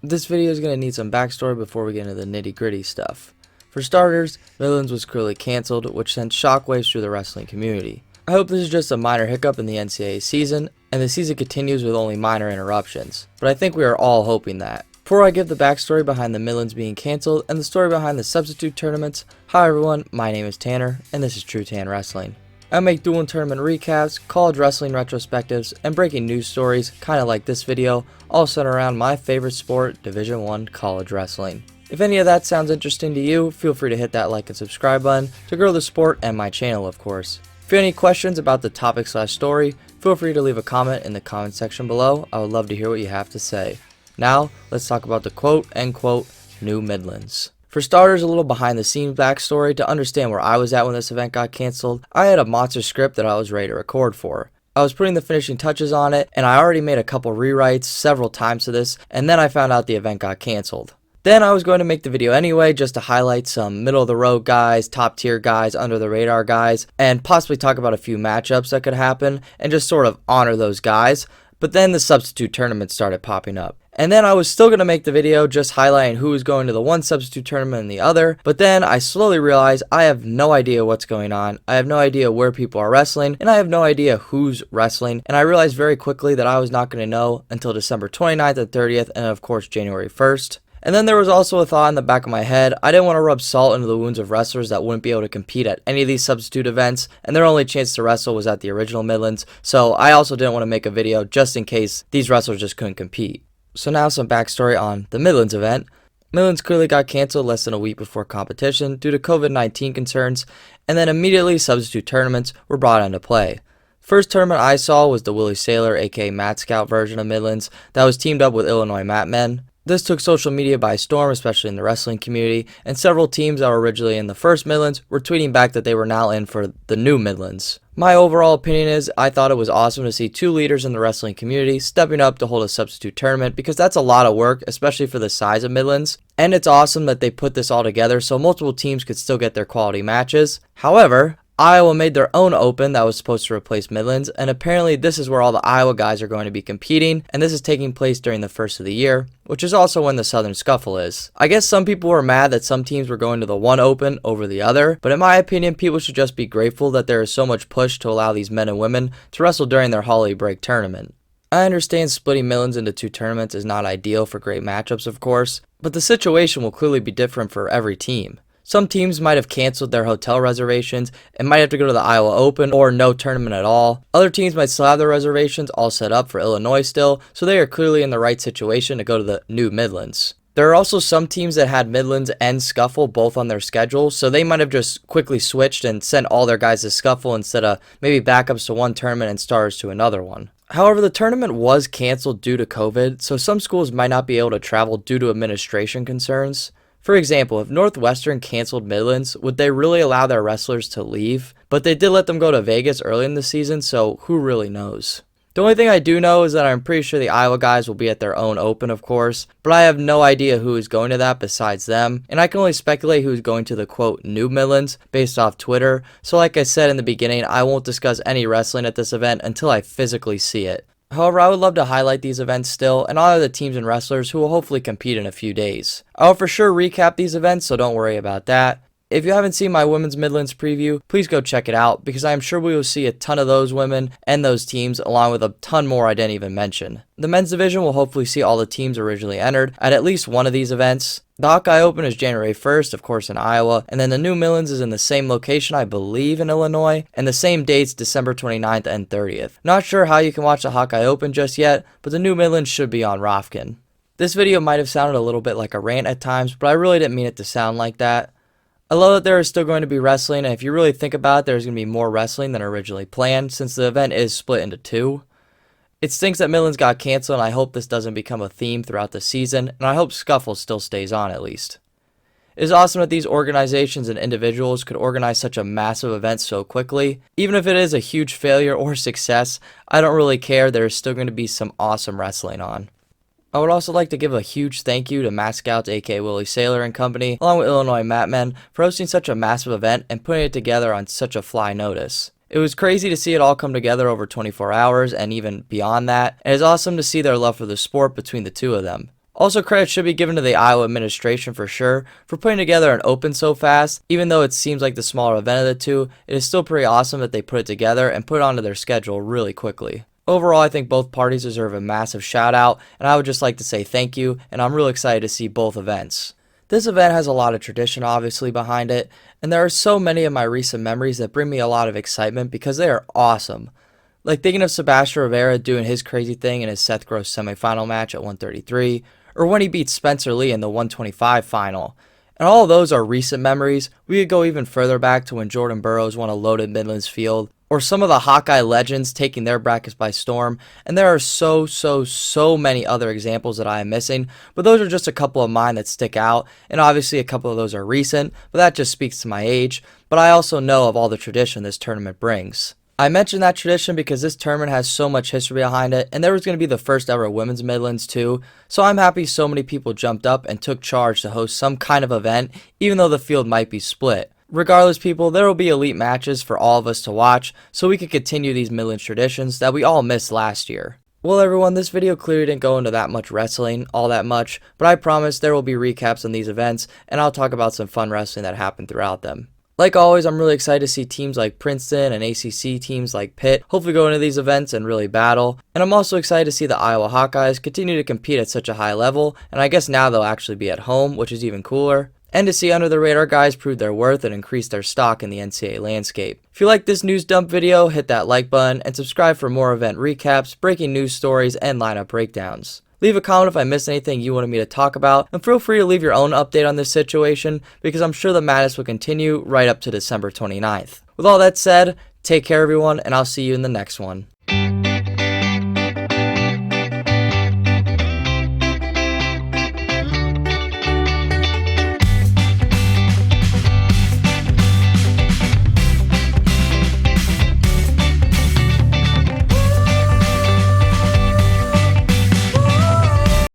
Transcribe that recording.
This video is going to need some backstory before we get into the nitty gritty stuff. For starters, Midlands was clearly cancelled, which sent shockwaves through the wrestling community. I hope this is just a minor hiccup in the NCAA season, and the season continues with only minor interruptions, but I think we are all hoping that. Before I give the backstory behind the Midlands being cancelled and the story behind the substitute tournaments, hi everyone, my name is Tanner, and this is True Tan Wrestling. I make dual tournament recaps, college wrestling retrospectives, and breaking news stories, kinda like this video, all centered around my favorite sport, Division I college wrestling. If any of that sounds interesting to you, feel free to hit that like and subscribe button to grow the sport and my channel, of course. If you have any questions about the topic/story, feel free to leave a comment in the comment section below. I would love to hear what you have to say. Now, let's talk about the quote-unquote new Midlands. For starters, a little behind the scenes backstory to understand where I was at when this event got cancelled. I had a monster script that I was ready to record for. I was putting the finishing touches on it, and I already made a couple rewrites several times to this, and then I found out the event got cancelled. Then I was going to make the video anyway, just to highlight some middle of the road guys, top tier guys, under the radar guys, and possibly talk about a few matchups that could happen, and just sort of honor those guys. But then the substitute tournaments started popping up. And then I was still going to make the video just highlighting who was going to the one substitute tournament and the other, but then I slowly realized I have no idea what's going on, I have no idea where people are wrestling, and I have no idea who's wrestling, and I realized very quickly that I was not going to know until December 29th and 30th, and of course January 1st. And then there was also a thought in the back of my head, I didn't want to rub salt into the wounds of wrestlers that wouldn't be able to compete at any of these substitute events, and their only chance to wrestle was at the original Midlands, so I also didn't want to make a video just in case these wrestlers just couldn't compete. So now some backstory on the Midlands event. Midlands clearly got cancelled less than a week before competition due to COVID-19 concerns, and then immediately substitute tournaments were brought into play. First tournament I saw was the Willie Saylor aka Matt Scout version of Midlands that was teamed up with Illinois Mat Men. This took social media by storm, especially in the wrestling community, and several teams that were originally in the first Midlands were tweeting back that they were now in for the new Midlands. My overall opinion is I thought it was awesome to see two leaders in the wrestling community stepping up to hold a substitute tournament because that's a lot of work, especially for the size of Midlands, and it's awesome that they put this all together so multiple teams could still get their quality matches. However, Iowa made their own open that was supposed to replace Midlands, and apparently this is where all the Iowa guys are going to be competing, and this is taking place during the first of the year, which is also when the Southern Scuffle is. I guess some people were mad that some teams were going to the one open over the other, but in my opinion, people should just be grateful that there is so much push to allow these men and women to wrestle during their holiday break tournament. I understand splitting Midlands into two tournaments is not ideal for great matchups, of course, but the situation will clearly be different for every team. Some teams might have canceled their hotel reservations and might have to go to the Iowa Open or no tournament at all. Other teams might still have their reservations all set up for Illinois still, so they are clearly in the right situation to go to the new Midlands. There are also some teams that had Midlands and Scuffle both on their schedule, so they might have just quickly switched and sent all their guys to Scuffle instead of maybe backups to one tournament and stars to another one. However, the tournament was canceled due to COVID, so some schools might not be able to travel due to administration concerns. For example, if Northwestern canceled Midlands, would they really allow their wrestlers to leave? But they did let them go to Vegas early in the season, so who really knows? The only thing I do know is that I'm pretty sure the Iowa guys will be at their own open, of course, but I have no idea who is going to that besides them, and I can only speculate who's going to the quote new Midlands based off Twitter, so like I said in the beginning, I won't discuss any wrestling at this event until I physically see it. However, I would love to highlight these events still and honor the teams and wrestlers who will hopefully compete in a few days. I will for sure recap these events, so don't worry about that. If you haven't seen my Women's Midlands preview, please go check it out because I am sure we will see a ton of those women and those teams along with a ton more I didn't even mention. The men's division will hopefully see all the teams originally entered at least one of these events. The Hawkeye Open is January 1st, of course in Iowa, and then the new Midlands is in the same location, I believe in Illinois, and the same dates, December 29th and 30th. Not sure how you can watch the Hawkeye Open just yet, but the new Midlands should be on Rofkin. This video might have sounded a little bit like a rant at times, but I really didn't mean it to sound like that. I love that there is still going to be wrestling, and if you really think about it, there's going to be more wrestling than originally planned, since the event is split into two. It stinks that Midlands got canceled, and I hope this doesn't become a theme throughout the season, and I hope Scuffle still stays on at least. It is awesome that these organizations and individuals could organize such a massive event so quickly. Even if it is a huge failure or success, I don't really care, there is still going to be some awesome wrestling on. I would also like to give a huge thank you to Matt Scouts aka Willie Saylor and company, along with Illinois Mat Men, for hosting such a massive event and putting it together on such a fly notice. It was crazy to see it all come together over 24 hours and even beyond that, and it's awesome to see their love for the sport between the two of them. Also, credit should be given to the Iowa administration for sure for putting together an open so fast. Even though it seems like the smaller event of the two, it is still pretty awesome that they put it together and put it onto their schedule really quickly. Overall, I think both parties deserve a massive shout out, and I would just like to say thank you, and I'm really excited to see both events. This event has a lot of tradition obviously behind it, and there are so many of my recent memories that bring me a lot of excitement because they are awesome. Like thinking of Sebastian Rivera doing his crazy thing in his Seth Gross semifinal match at 133, or when he beat Spencer Lee in the 125 final. And all of those are recent memories. We could go even further back to when Jordan Burroughs won a loaded Midlands field, or some of the Hawkeye legends taking their brackets by storm, and there are so many other examples that I am missing, but those are just a couple of mine that stick out, and obviously a couple of those are recent, but that just speaks to my age, but I also know of all the tradition this tournament brings. I mentioned that tradition because this tournament has so much history behind it, and there was going to be the first ever women's Midlands too, so I'm happy so many people jumped up and took charge to host some kind of event, even though the field might be split. Regardless, people, there will be elite matches for all of us to watch, so we can continue these Midlands traditions that we all missed last year. Well everyone, this video clearly didn't go into that much wrestling, all that much, but I promise there will be recaps on these events, and I'll talk about some fun wrestling that happened throughout them. Like always, I'm really excited to see teams like Princeton and ACC teams like Pitt hopefully go into these events and really battle. And I'm also excited to see the Iowa Hawkeyes continue to compete at such a high level, and I guess now they'll actually be at home, which is even cooler. And to see under the radar guys prove their worth and increase their stock in the NCAA landscape. If you like this news dump video, hit that like button and subscribe for more event recaps, breaking news stories, and lineup breakdowns. Leave a comment if I missed anything you wanted me to talk about, and feel free to leave your own update on this situation, because I'm sure the madness will continue right up to December 29th. With all that said, take care everyone, and I'll see you in the next one.